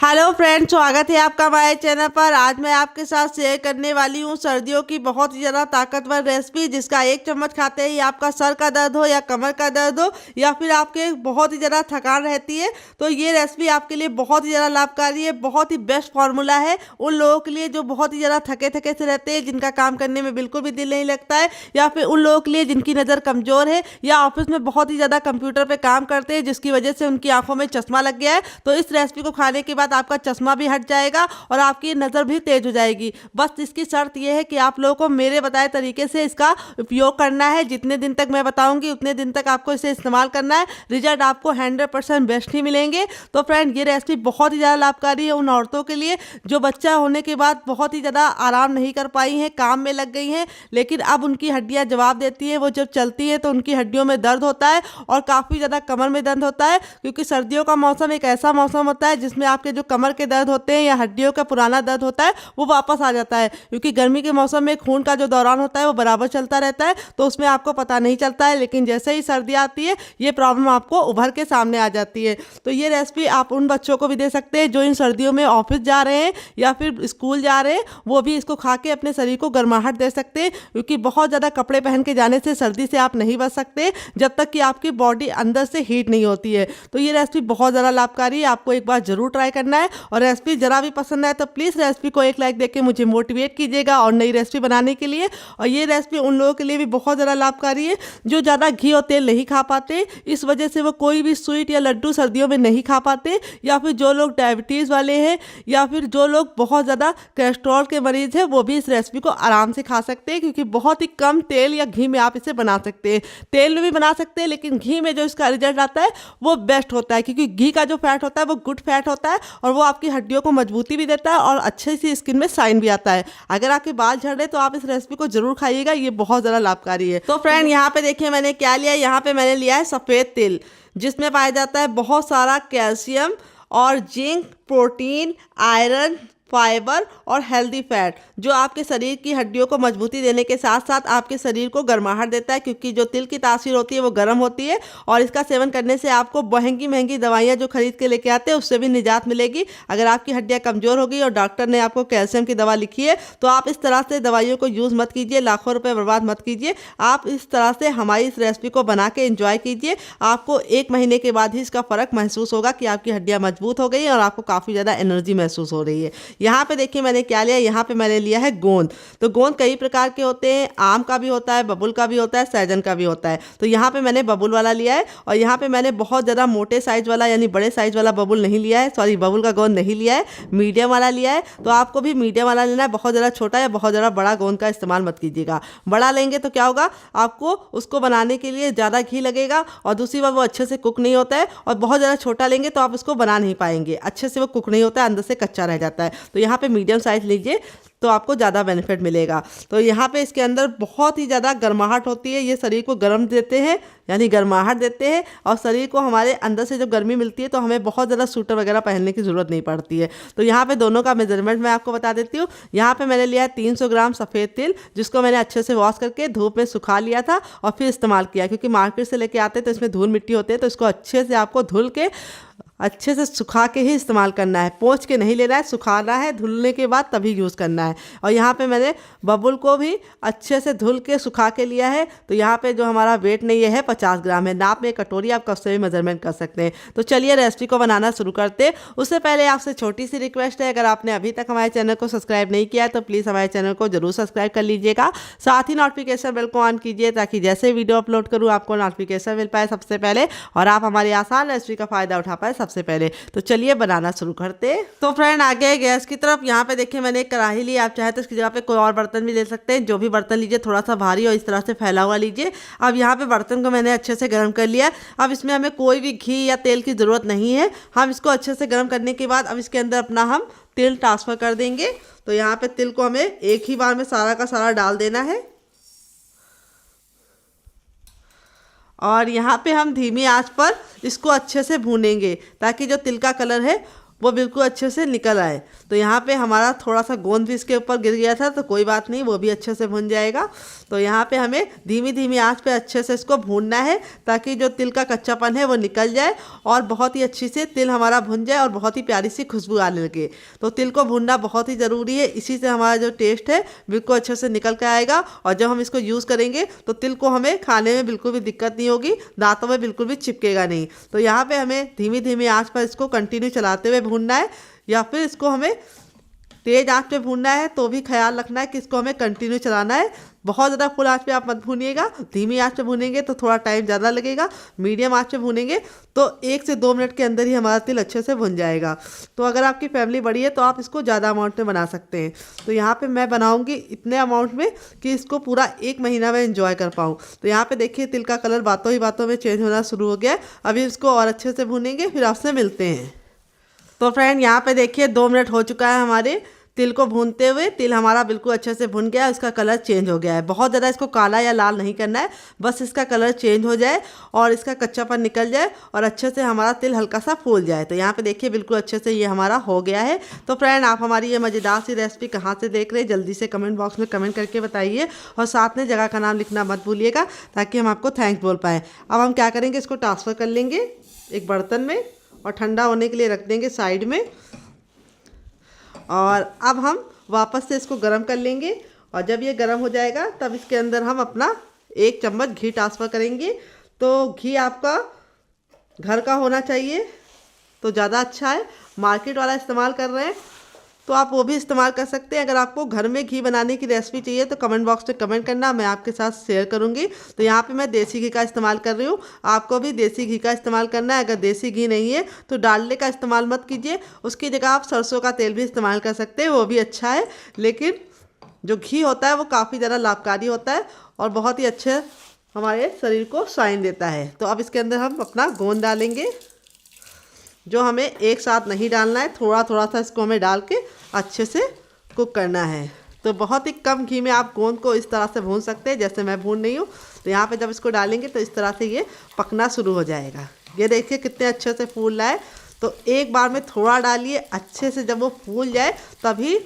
Hello friends, स्वागत है आपका हमारे चैनल पर। आज मैं आपके साथ शेयर करने वाली हूँ सर्दियों की बहुत ही ज़्यादा ताकतवर रेसिपी, जिसका एक चम्मच खाते ही आपका सर का दर्द हो या कमर का दर्द हो या फिर आपके बहुत ही ज़्यादा थकान रहती है तो ये रेसिपी आपके लिए बहुत ही ज़्यादा लाभकारी है। बहुत ही बेस्ट फार्मूला है उन लोगों के लिए जो बहुत ही ज़्यादा थके थके से रहते हैं, जिनका काम करने में बिल्कुल भी दिल नहीं लगता है, या फिर उन लोगों के लिए जिनकी नज़र कमज़ोर है या ऑफिस में बहुत ही ज़्यादा कंप्यूटर पर काम करते हैं जिसकी वजह से उनकी आंखों में चश्मा लग गया है। तो इस रेसिपी को खाने के बाद आपका चश्मा भी हट जाएगा और आपकी नज़र भी तेज हो जाएगी। बस इसकी शर्त यह है कि आप लोगों को मेरे बताए तरीके से इसका उपयोग करना है। जितने दिन तक मैं बताऊंगी उतने दिन तक आपको इसे इस्तेमाल करना है। रिजल्ट आपको 100% बेस्ट ही मिलेंगे। तो फ्रेंड, ये रेसिपी बहुत ही ज़्यादा लाभकारी है उन औरतों के लिए जो बच्चा होने के बाद बहुत ही ज़्यादा आराम नहीं कर पाई हैं, काम में लग गई हैं, लेकिन अब उनकी हड्डियाँ जवाब देती है। वो जब चलती है तो उनकी हड्डियों में दर्द होता है और काफ़ी ज़्यादा कमर में दर्द होता है, क्योंकि सर्दियों का मौसम एक ऐसा मौसम होता है जिसमें आपके जो कमर के दर्द होते हैं या हड्डियों का पुराना दर्द होता है वो वापस आ जाता है। क्योंकि गर्मी के मौसम में खून का जो दौरान होता है वो बराबर चलता रहता है, तो उसमें आपको पता नहीं चलता है, लेकिन जैसे ही सर्दी आती है ये प्रॉब्लम आपको उभर के सामने आ जाती है। तो ये रेसिपी आप उन बच्चों को भी दे सकते हैं जो इन सर्दियों में ऑफिस जा रहे हैं या फिर स्कूल जा रहे हैं, वो भी इसको खा के अपने शरीर को गर्माहट दे सकते हैं। क्योंकि बहुत ज़्यादा कपड़े पहन के जाने से सर्दी से आप नहीं बच सकते जब तक कि आपकी बॉडी अंदर से हीट नहीं होती है। तो ये रेसिपी बहुत ज़्यादा लाभकारी है, आपको एक बार जरूर ट्राई करना है। और रेसिपी जरा भी पसंद आए तो प्लीज़ रेसिपी को एक लाइक देके मुझे मोटिवेट कीजिएगा और नई रेसिपी बनाने के लिए। और ये रेसिपी उन लोगों के लिए भी बहुत ज़्यादा लाभकारी है जो ज़्यादा घी और तेल नहीं खा पाते, इस वजह से वो कोई भी स्वीट या लड्डू सर्दियों में नहीं खा पाते, या फिर जो लोग डायबिटीज़ वाले हैं या फिर जो लोग बहुत ज़्यादा कोलेस्ट्रॉल के मरीज़ हैं, वो भी इस रेसिपी को आराम से खा सकते हैं। क्योंकि बहुत ही कम तेल या घी में आप इसे बना सकते हैं। तेल में भी बना सकते हैं, लेकिन घी में जो इसका रिजल्ट आता है वो बेस्ट होता है, क्योंकि घी का जो फैट होता है वो गुड फैट होता है और वो आपकी हड्डियों को मजबूती भी देता है और अच्छे से स्किन में शाइन भी आता है। अगर आपके बाल झड़ रहे तो आप इस रेसिपी को जरूर खाइएगा, ये बहुत ज़्यादा लाभकारी है। तो फ्रेंड, यहाँ पे देखिए मैंने क्या लिया है। यहाँ पे मैंने लिया है सफ़ेद तिल, जिसमें पाया जाता है बहुत सारा कैल्शियम और जिंक, प्रोटीन, आयरन, फाइबर और हेल्दी फैट, जो आपके शरीर की हड्डियों को मजबूती देने के साथ साथ आपके शरीर को गर्माहट देता है। क्योंकि जो तिल की तासीर होती है वो गर्म होती है और इसका सेवन करने से आपको महंगी महंगी दवाइयाँ जो खरीद के लेके आते हैं उससे भी निजात मिलेगी। अगर आपकी हड्डियाँ कमज़ोर हो गई और डॉक्टर ने आपको कैल्शियम की दवा लिखी है तो आप इस तरह से दवाइयों को यूज़ मत कीजिए, लाखों रुपये बर्बाद मत कीजिए। आप इस तरह से हमारी इस रेसिपी को बना के एंजॉय कीजिए। आपको 1 महीने के बाद ही इसका फ़र्क महसूस होगा कि आपकी हड्डियाँ मजबूत हो गई और आपको काफ़ी ज़्यादा एनर्जी महसूस हो रही है। यहाँ पे देखिए मैंने क्या लिया। यहाँ पे मैंने लिया है गोंद। तो गोंद कई प्रकार के होते हैं, आम का भी होता है, बबुल का भी होता है, सहजन का भी होता है। तो यहाँ पे मैंने बबुल वाला लिया है और यहाँ पे मैंने बहुत ज़्यादा मोटे साइज वाला यानी बड़े साइज वाला बबुल नहीं लिया है, सॉरी बबुल का गोंद नहीं लिया है, मीडियम वाला लिया है। तो आपको भी मीडियम वाला लेना है, बहुत ज़्यादा छोटा या बहुत ज़्यादा बड़ा गोंद का इस्तेमाल मत कीजिएगा। बड़ा लेंगे तो क्या होगा, आपको उसको बनाने के लिए ज़्यादा घी लगेगा और दूसरी बात वो अच्छे से कुक नहीं होता है। और बहुत ज़्यादा छोटा लेंगे तो आप उसको बना नहीं पाएंगे, अच्छे से वो कुक नहीं होता है, अंदर से कच्चा रह जाता है। तो यहाँ पे मीडियम साइज लीजिए तो आपको ज़्यादा बेनिफिट मिलेगा। तो यहाँ पे इसके अंदर बहुत ही ज़्यादा गर्माहट होती है, ये शरीर को गर्म देते हैं यानी गर्माहट देते हैं और शरीर को हमारे अंदर से जब गर्मी मिलती है तो हमें बहुत ज़्यादा स्वेटर वगैरह पहनने की ज़रूरत नहीं पड़ती है। तो यहाँ पे दोनों का मेजरमेंट मैं आपको बता देती हूँ। यहाँ पे मैंने लिया है 300 ग्राम सफ़ेद तिल, जिसको मैंने अच्छे से वॉश करके धूप में सुखा लिया था और फिर इस्तेमाल किया। क्योंकि मार्केट से लेके आते तो इसमें धूल मिट्टी होती है, तो इसको अच्छे से आपको धुल के अच्छे से सुखा के ही इस्तेमाल करना है, पोंछ के नहीं लेना है, सुखाना है, धुलने के बाद तभी यूज़ करना है। और यहाँ पे मैंने बबुल को भी अच्छे से धुल के सुखा के लिया है। तो यहाँ पे जो हमारा वेट नहीं है 50 ग्राम है, नाप में कटोरी आप कब से भी मेजरमेंट कर सकते हैं। तो चलिए रेसिपी को बनाना शुरू करते हैं। उससे पहले आपसे छोटी सी रिक्वेस्ट है, अगर आपने अभी तक हमारे चैनल को सब्सक्राइब नहीं किया है तो प्लीज़ हमारे चैनल को जरूर सब्सक्राइब कर लीजिएगा। साथ ही नोटिफिकेशन बेल को ऑन कीजिए ताकि जैसे वीडियो अपलोड करूँ आपको नोटिफिकेशन मिल पाए सबसे पहले और आप हमारी आसान रेसिपी का फ़ायदा उठा पाए सबसे पहले। तो चलिए बनाना शुरू करते। तो फ्रेंड, आगे गैस की तरफ यहाँ पे देखिए मैंने एक कढ़ाई ली। आप चाहे तो इसकी जगह पे कोई और बर्तन भी ले सकते हैं। जो भी बर्तन लीजिए थोड़ा सा भारी और इस तरह से फैला हुआ लीजिए। अब यहाँ पे बर्तन को मैंने अच्छे से गर्म कर लिया। अब इसमें हमें कोई भी घी या तेल की ज़रूरत नहीं है। हम इसको अच्छे से गर्म करने के बाद अब इसके अंदर अपना हम तिल ट्रांसफ़र कर देंगे। तो यहाँ पे तिल को हमें एक ही बार में सारा का सारा डाल देना है और यहाँ पे हम धीमी आंच पर इसको अच्छे से भूनेंगे ताकि जो तिल का कलर है वो बिल्कुल अच्छे से निकल आए। तो यहाँ पे हमारा थोड़ा सा गोंद भी इसके ऊपर गिर गया था, तो कोई बात नहीं, वो भी अच्छे से भुन जाएगा। तो यहाँ पे हमें धीमी धीमी आंच पे अच्छे से इसको भूनना है, ताकि जो तिल का कच्चापन है वो निकल जाए और बहुत ही अच्छी से तिल हमारा भुन जाए और बहुत ही प्यारी सी खुशबू आने लगे। तो तिल को भूनना बहुत ही ज़रूरी है, इसी से हमारा जो टेस्ट है बिल्कुल अच्छे से निकल के आएगा। और जब हम इसको यूज़ करेंगे तो तिल को हमें खाने में बिल्कुल भी दिक्कत नहीं होगी, दांतों में बिल्कुल भी चिपकेगा नहीं। तो यहाँ पे हमें धीमी धीमी आंच पर इसको कंटिन्यू चलाते हुए भूनना है, या फिर इसको हमें तेज आंच पे भूनना है, तो भी ख्याल रखना है कि इसको हमें कंटिन्यू चलाना है। बहुत ज़्यादा फुल आंच पे आप मत भूनिएगा, धीमी आंच पे भूनेंगे तो थोड़ा टाइम ज़्यादा लगेगा, मीडियम आंच पे भूनेंगे तो 1 से 2 मिनट के अंदर ही हमारा तिल अच्छे से भुन जाएगा। तो अगर आपकी फैमिली बड़ी है तो आप इसको ज़्यादा अमाउंट में बना सकते हैं। तो यहाँ पे मैं बनाऊँगी इतने अमाउंट में कि इसको पूरा 1 महीना मैं इंजॉय कर पाऊँ। तो यहाँ पे देखिए तिल का कलर बातों ही बातों में चेंज होना शुरू हो गया है। अभी इसको और अच्छे से भूनेंगे, फिर आपसे मिलते हैं। तो फ्रेंड यहाँ पे देखिए 2 मिनट हो चुका है हमारे तिल को भूनते हुए। तिल हमारा बिल्कुल अच्छे से भुन गया है, इसका कलर चेंज हो गया है। बहुत ज़्यादा इसको काला या लाल नहीं करना है, बस इसका कलर चेंज हो जाए और इसका कच्चापन निकल जाए और अच्छे से हमारा तिल हल्का सा फूल जाए। तो यहाँ पे देखिए बिल्कुल अच्छे से ये हमारा हो गया है। तो फ्रेंड आप हमारी ये मज़ेदार सी रेसिपी कहाँ से देख रहे हैं, जल्दी से कमेंट बॉक्स में कमेंट करके बताइए और साथ में जगह का नाम लिखना मत भूलिएगा, ताकि हम आपको थैंक्स बोल पाएँ। अब हम क्या करेंगे, इसको ट्रांसफ़र कर लेंगे एक बर्तन में और ठंडा होने के लिए रख देंगे साइड में। और अब हम वापस से इसको गरम कर लेंगे और जब ये गरम हो जाएगा तब इसके अंदर हम अपना 1 चम्मच घी ट्रांसफ़र करेंगे। तो घी आपका घर का होना चाहिए तो ज़्यादा अच्छा है। मार्केट वाला इस्तेमाल कर रहे हैं तो आप वो भी इस्तेमाल कर सकते हैं। अगर आपको घर में घी बनाने की रेसिपी चाहिए तो कमेंट बॉक्स में कमेंट करना, मैं आपके साथ शेयर करूंगी। तो यहाँ पे मैं देसी घी का इस्तेमाल कर रही हूँ, आपको भी देसी घी का इस्तेमाल करना है। अगर देसी घी नहीं है तो डालडे का इस्तेमाल मत कीजिए, उसकी जगह आप सरसों का तेल भी इस्तेमाल कर सकते हैं, वो भी अच्छा है। लेकिन जो घी होता है वो काफ़ी ज़्यादा लाभकारी होता है और बहुत ही अच्छे हमारे शरीर को शाइन देता है। तो अब इसके अंदर हम अपना गोंद डालेंगे, जो हमें एक साथ नहीं डालना है, थोड़ा थोड़ा सा इसको हमें डाल के अच्छे से कुक करना है। तो बहुत ही कम घी में आप गोंद को इस तरह से भून सकते हैं जैसे मैं भून रही हूँ। तो यहाँ पे जब इसको डालेंगे तो इस तरह से ये पकना शुरू हो जाएगा। ये देखिए कितने अच्छे से फूल रहा है। तो एक बार में थोड़ा डालिए, अच्छे से जब वो फूल जाए तभी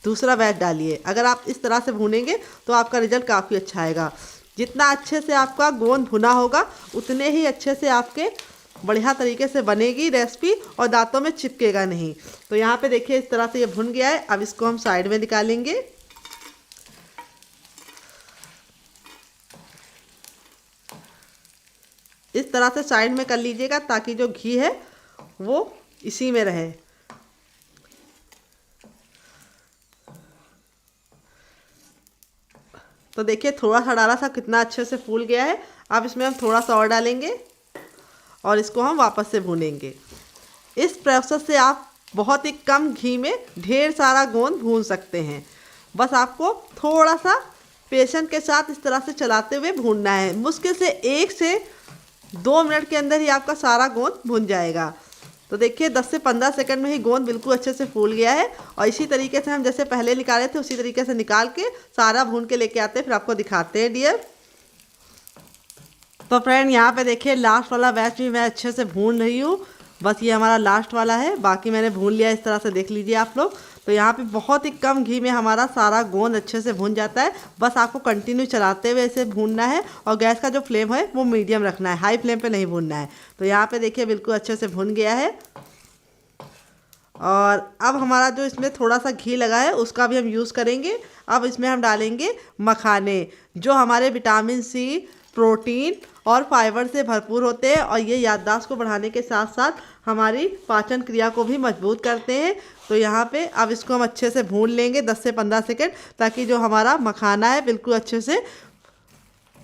दूसरा बैच डालिए। अगर आप इस तरह से भूनेंगे तो आपका रिजल्ट काफ़ी अच्छा आएगा। जितना अच्छे से आपका गोंद भुना होगा उतने ही अच्छे से आपके बढ़िया तरीके से बनेगी रेसिपी और दांतों में चिपकेगा नहीं। तो यहाँ पे देखिए इस तरह से ये भुन गया है। अब इसको हम साइड में निकालेंगे। इस तरह से साइड में कर लीजिएगा ताकि जो घी है वो इसी में रहे। तो देखिए थोड़ा सा डाला था, कितना अच्छे से फूल गया है। अब इसमें हम थोड़ा सा और डालेंगे और इसको हम वापस से भूनेंगे। इस प्रोसेस से आप बहुत ही कम घी में ढेर सारा गोंद भून सकते हैं। बस आपको थोड़ा सा पेशेंस के साथ इस तरह से चलाते हुए भूनना है। मुश्किल से 1 से 2 मिनट के अंदर ही आपका सारा गोंद भुन जाएगा। तो देखिए 10 से 15 सेकंड में ही गोंद बिल्कुल अच्छे से फूल गया है। और इसी तरीके से हम जैसे पहले निकाले थे उसी तरीके से निकाल के सारा भून के लेके आते हैं, फिर आपको दिखाते हैं डियर। तो फ्रेंड यहाँ पे देखिए लास्ट वाला बैच भी मैं अच्छे से भून रही हूँ। बस ये हमारा लास्ट वाला है, बाकी मैंने भून लिया। इस तरह से देख लीजिए आप लोग। तो यहाँ पे बहुत ही कम घी में हमारा सारा गोंद अच्छे से भून जाता है। बस आपको कंटिन्यू चलाते हुए इसे भूनना है और गैस का जो फ्लेम है वो मीडियम रखना है, हाई फ्लेम पे नहीं भूनना है। तो यहाँ पे देखिए बिल्कुल अच्छे से भुन गया है। और अब हमारा जो इसमें थोड़ा सा घी लगा है उसका भी हम यूज़ करेंगे। अब इसमें हम डालेंगे मखाने, जो हमारे विटामिन सी, प्रोटीन और फाइबर से भरपूर होते हैं और ये याददाश्त को बढ़ाने के साथ साथ हमारी पाचन क्रिया को भी मजबूत करते हैं। तो यहाँ पे अब इसको हम अच्छे से भून लेंगे 10 से 15 सेकंड, ताकि जो हमारा मखाना है बिल्कुल अच्छे से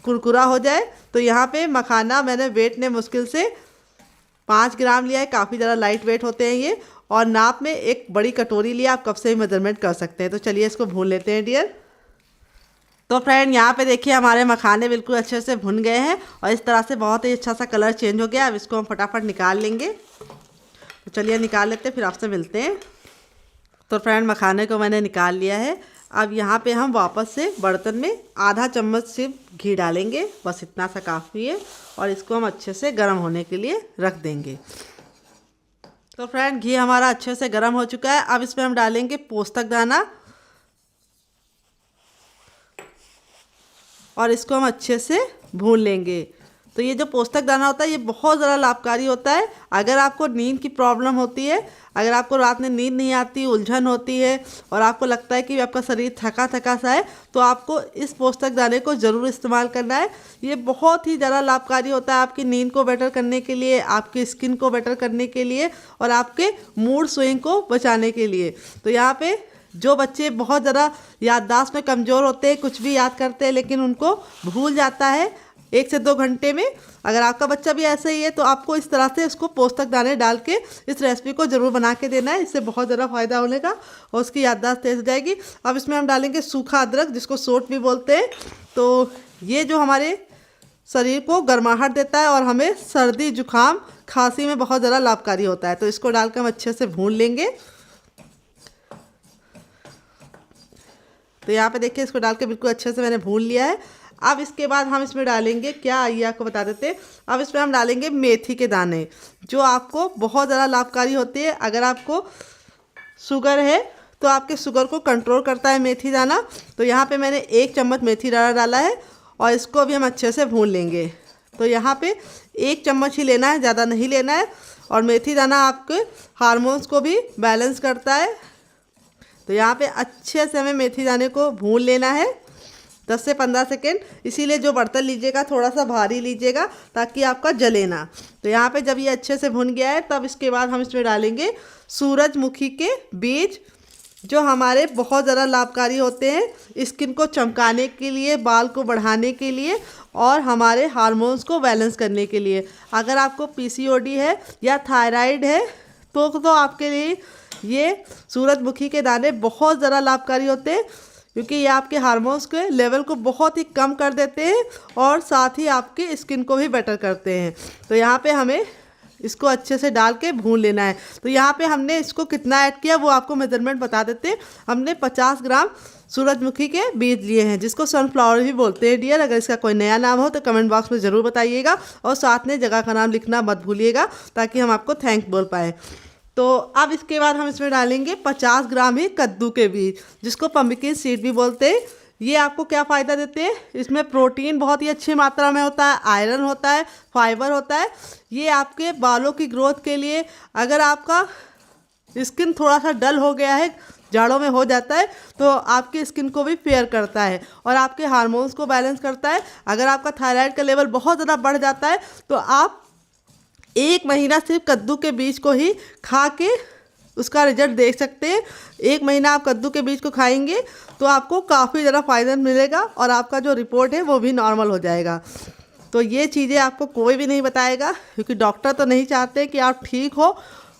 कुरकुरा हो जाए। तो यहाँ पे मखाना मैंने वेट ने मुश्किल से 5 ग्राम लिया है, काफ़ी ज़्यादा लाइट वेट होते हैं ये। और नाप में एक बड़ी कटोरी लिया, आप कब से भी मेजरमेंट कर सकते हैं। तो चलिए इसको भून लेते हैं डियर। तो फ्रेंड यहाँ पे देखिए हमारे मखाने बिल्कुल अच्छे से भुन गए हैं और इस तरह से बहुत ही अच्छा सा कलर चेंज हो गया। अब इसको हम फटाफट निकाल लेंगे। तो चलिए निकाल लेते हैं, फिर आपसे मिलते हैं। तो फ्रेंड मखाने को मैंने निकाल लिया है। अब यहाँ पे हम वापस से बर्तन में आधा चम्मच सिर्फ घी डालेंगे, बस इतना सा काफ़ी है। और इसको हम अच्छे से गर्म होने के लिए रख देंगे। तो फ्रेंड घी हमारा अच्छे से गर्म हो चुका है। अब इसमें हम डालेंगे पोस्तक दाना और इसको हम अच्छे से भून लेंगे। तो ये जो पोस्तक दाना होता है ये बहुत ज़्यादा लाभकारी होता है। अगर आपको नींद की प्रॉब्लम होती है, अगर आपको रात में नींद नहीं आती, उलझन होती है और आपको लगता है कि आपका शरीर थका थका सा है, तो आपको इस पोस्तक दाने को ज़रूर इस्तेमाल करना है। ये बहुत ही ज़्यादा लाभकारी होता है आपकी नींद को बेटर करने के लिए, आपकी स्किन को बेटर करने के लिए और आपके मूड स्विंग को बचाने के लिए। तो यहाँ पे जो बच्चे बहुत ज़्यादा याददाश्त में कमज़ोर होते हैं, कुछ भी याद करते हैं लेकिन उनको भूल जाता है 1 से 2 घंटे में, अगर आपका बच्चा भी ऐसा ही है तो आपको इस तरह से उसको पोस्तक दाने डाल के इस रेसिपी को ज़रूर बना के देना है। इससे बहुत ज़्यादा फ़ायदा होने का और उसकी याददाश्त तेज हो जाएगी। अब इसमें हम डालेंगे सूखा अदरक, जिसको सोट भी बोलते हैं। तो ये जो हमारे शरीर को गर्माहट देता है और हमें सर्दी जुकाम खांसी में बहुत ज़्यादा लाभकारी होता है। तो इसको डालकर हम अच्छे से भून लेंगे। तो यहाँ पे देखिए इसको डाल के बिल्कुल अच्छे से मैंने भून लिया है। अब इसके बाद हम इसमें डालेंगे क्या, आइए आपको बता देते हैं। अब इसमें हम डालेंगे मेथी के दाने, जो आपको बहुत ज़्यादा लाभकारी होती है। अगर आपको शुगर है तो आपके शुगर को कंट्रोल करता है मेथी दाना। तो यहाँ पे मैंने 1 चम्मच मेथी दाना डाला है और इसको भी हम अच्छे से भून लेंगे। तो यहाँ पे 1 चम्मच ही लेना है, ज़्यादा नहीं लेना है। और मेथी दाना आपके हार्मोन्स को भी बैलेंस करता है। तो यहाँ पे अच्छे से हमें मेथी दाने को भून लेना है 10 से 15 सेकेंड। इसीलिए जो बर्तन लीजिएगा थोड़ा सा भारी लीजिएगा ताकि आपका जले ना। तो यहाँ पे जब ये अच्छे से भुन गया है तब इसके बाद हम इसमें डालेंगे सूरजमुखी के बीज, जो हमारे बहुत ज़्यादा लाभकारी होते हैं स्किन को चमकाने के लिए, बाल को बढ़ाने के लिए और हमारे हार्मोन्स को बैलेंस करने के लिए। अगर आपको पीसीओडी है या थायराइड है तो आपके लिए ये सूरजमुखी के दाने बहुत ज़्यादा लाभकारी होते हैं, क्योंकि ये आपके हार्मोन्स के लेवल को बहुत ही कम कर देते हैं और साथ ही आपकी स्किन को भी बेटर करते हैं। तो यहाँ पे हमें इसको अच्छे से डाल के भून लेना है। तो यहाँ पे हमने इसको कितना ऐड किया वो आपको मेजरमेंट बता देते हैं। हमने 50 ग्राम सूरजमुखी के बीज लिए हैं, जिसको सनफ्लावर भी बोलते हैं डियर। अगर इसका कोई नया नाम हो तो कमेंट बॉक्स में ज़रूर बताइएगा और साथ में जगह का नाम लिखना मत भूलिएगा ताकि हम आपको थैंक बोल पाएँ। तो अब इसके बाद हम इसमें डालेंगे 50 ग्राम ही कद्दू के बीज, जिसको पम्पकिन सीड भी बोलते हैं। ये आपको क्या फ़ायदा देते हैं, इसमें प्रोटीन बहुत ही अच्छी मात्रा में होता है, आयरन होता है, फाइबर होता है। ये आपके बालों की ग्रोथ के लिए, अगर आपका स्किन थोड़ा सा डल हो गया है, जाड़ों में हो जाता है, तो आपकी स्किन को भी फेयर करता है और आपके हार्मोन्स को बैलेंस करता है। अगर आपका थायराइड का लेवल बहुत ज़्यादा बढ़ जाता है तो आप 1 महीना सिर्फ कद्दू के बीज को ही खा के उसका रिजल्ट देख सकते हैं। 1 महीना आप कद्दू के बीज को खाएंगे तो आपको काफ़ी ज़्यादा फ़ायदा मिलेगा और आपका जो रिपोर्ट है वो भी नॉर्मल हो जाएगा। तो ये चीज़ें आपको कोई भी नहीं बताएगा, क्योंकि डॉक्टर तो नहीं चाहते कि आप ठीक हो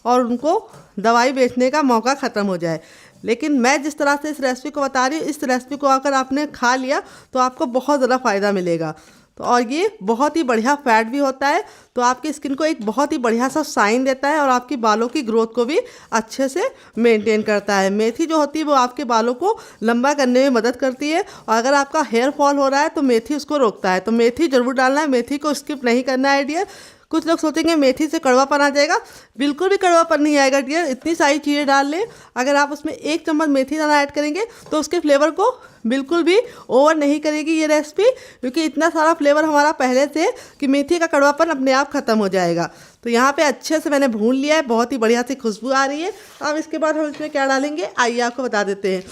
और उनको दवाई बेचने का मौका ख़त्म हो जाए। लेकिन मैं जिस तरह से इस रेसिपी को बता रही हूँ, इस रेसिपी को अगर आपने खा लिया तो आपको बहुत ज़्यादा फ़ायदा मिलेगा। तो और ये बहुत ही बढ़िया फैट भी होता है, तो आपकी स्किन को एक बहुत ही बढ़िया सा शाइन देता है और आपकी बालों की ग्रोथ को भी अच्छे से मेंटेन करता है। मेथी जो होती है वो आपके बालों को लंबा करने में मदद करती है और अगर आपका हेयर फॉल हो रहा है तो मेथी उसको रोकता है। तो मेथी ज़रूर डालना है, मेथी को स्किप नहीं करना है डियर। कुछ लोग सोचेंगे मेथी से कड़वापन आ जाएगा, बिल्कुल भी कड़वापन नहीं आएगा डियर। इतनी सारी चीज़ें डाल लें, अगर आप उसमें 1 चम्मच मेथी दाना ऐड करेंगे तो उसके फ्लेवर को बिल्कुल भी ओवर नहीं करेगी ये रेसिपी, क्योंकि इतना सारा फ्लेवर हमारा पहले से कि मेथी का कड़वापन अपने आप ख़त्म हो जाएगा। तो यहाँ पे अच्छे से मैंने भून लिया है, बहुत ही बढ़िया सी खुशबू आ रही है। अब इसके बाद हम इसमें क्या डालेंगे आइए आपको बता देते हैं।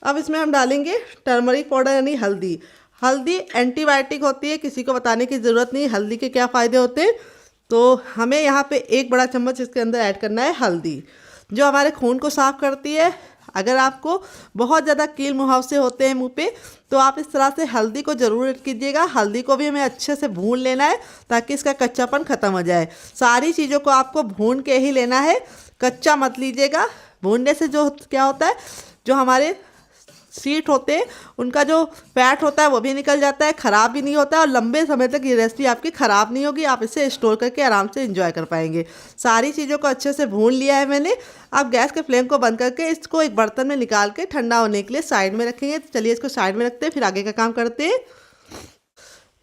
अब इसमें हम डालेंगे टर्मरिक पाउडर यानी हल्दी। हल्दी एंटीबायोटिक होती है, किसी को बताने की ज़रूरत नहीं हल्दी के क्या फ़ायदे होते हैं। तो हमें यहाँ पे 1 बड़ा चम्मच इसके अंदर ऐड करना है हल्दी, जो हमारे खून को साफ़ करती है। अगर आपको बहुत ज़्यादा कील मुहावसे होते हैं मुंह पे तो आप इस तरह से हल्दी को ज़रूर ऐड कीजिएगा। हल्दी को भी हमें अच्छे से भून लेना है ताकि इसका कच्चापन ख़त्म हो जाए। सारी चीज़ों को आपको भून के ही लेना है, कच्चा मत लीजिएगा। भूनने से जो क्या होता है, जो हमारे सीट होते हैं उनका जो फैट होता है वो भी निकल जाता है, ख़राब भी नहीं होता है और लंबे समय तक ये रेसिपी आपकी ख़राब नहीं होगी। आप इसे स्टोर करके आराम से एंजॉय कर पाएंगे। सारी चीज़ों को अच्छे से भून लिया है मैंने। अब गैस के फ्लेम को बंद करके इसको एक बर्तन में निकाल के ठंडा होने के लिए साइड में रखेंगे। तो चलिए इसको साइड में रखते हैं, फिर आगे का काम करते हैं।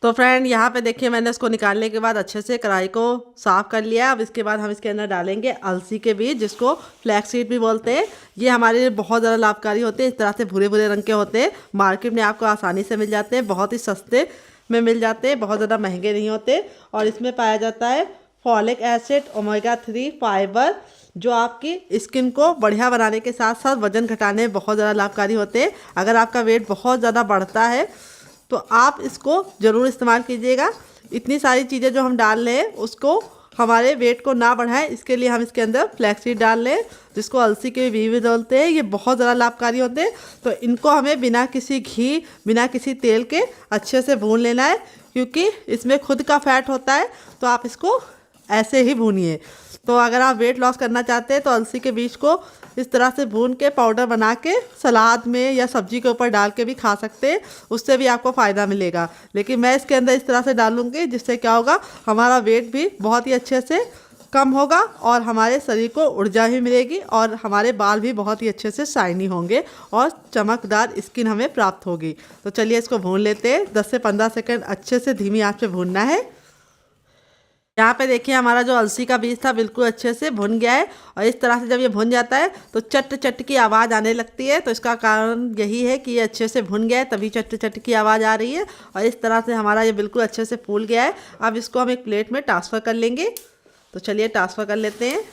तो फ्रेंड यहाँ पे देखिए मैंने इसको निकालने के बाद अच्छे से कढ़ाई को साफ़ कर लिया। अब इसके बाद हम इसके अंदर डालेंगे अलसी के बीज, जिसको फ्लैक्स सीड भी बोलते हैं। ये हमारे लिए बहुत ज़्यादा लाभकारी होते हैं। इस तरह से भूरे भूरे रंग के होते हैं, मार्केट में आपको आसानी से मिल जाते हैं, बहुत ही सस्ते में मिल जाते हैं, बहुत ज़्यादा महंगे नहीं होते। और इसमें पाया जाता है फॉलिक एसिड, ओमेगा 3 फाइबर, जो आपकी स्किन को बढ़िया बनाने के साथ साथ वज़न घटाने में बहुत ज़्यादा लाभकारी होते हैं। अगर आपका वेट बहुत ज़्यादा बढ़ता है तो आप इसको ज़रूर इस्तेमाल कीजिएगा। इतनी सारी चीज़ें जो हम डाल रहे हैं उसको हमारे वेट को ना बढ़ाएं, इसके लिए हम इसके अंदर फ्लैक्स सीड डाल लें, जिसको अलसी के भी बोलते हैं। ये बहुत ज़्यादा लाभकारी होते हैं। तो इनको हमें बिना किसी घी, बिना किसी तेल के अच्छे से भून लेना है, क्योंकि इसमें खुद का फैट होता है। तो आप इसको ऐसे ही भूनिए। तो अगर आप वेट लॉस करना चाहते हैं तो अलसी के बीज को इस तरह से भून के पाउडर बना के सलाद में या सब्जी के ऊपर डाल के भी खा सकते हैं, उससे भी आपको फ़ायदा मिलेगा। लेकिन मैं इसके अंदर इस तरह से डालूंगी, जिससे क्या होगा, हमारा वेट भी बहुत ही अच्छे से कम होगा और हमारे शरीर को ऊर्जा भी मिलेगी और हमारे बाल भी बहुत ही अच्छे से शाइनी होंगे और चमकदार स्किन हमें प्राप्त होगी। तो चलिए इसको भून लेते हैं। 10 से 15 सेकंड अच्छे से धीमी आंच पे भूनना है। यहाँ पे देखिए हमारा जो अलसी का बीज था बिल्कुल अच्छे से भुन गया है। और इस तरह से जब ये भुन जाता है तो चट चट की आवाज़ आने लगती है। तो इसका कारण यही है कि ये अच्छे से भुन गया है, तभी चट चट की आवाज़ आ रही है। और इस तरह से हमारा ये बिल्कुल अच्छे से फूल गया है। अब इसको हम एक प्लेट में ट्रांसफ़र कर लेंगे। तो चलिए ट्रांसफ़र कर लेते हैं।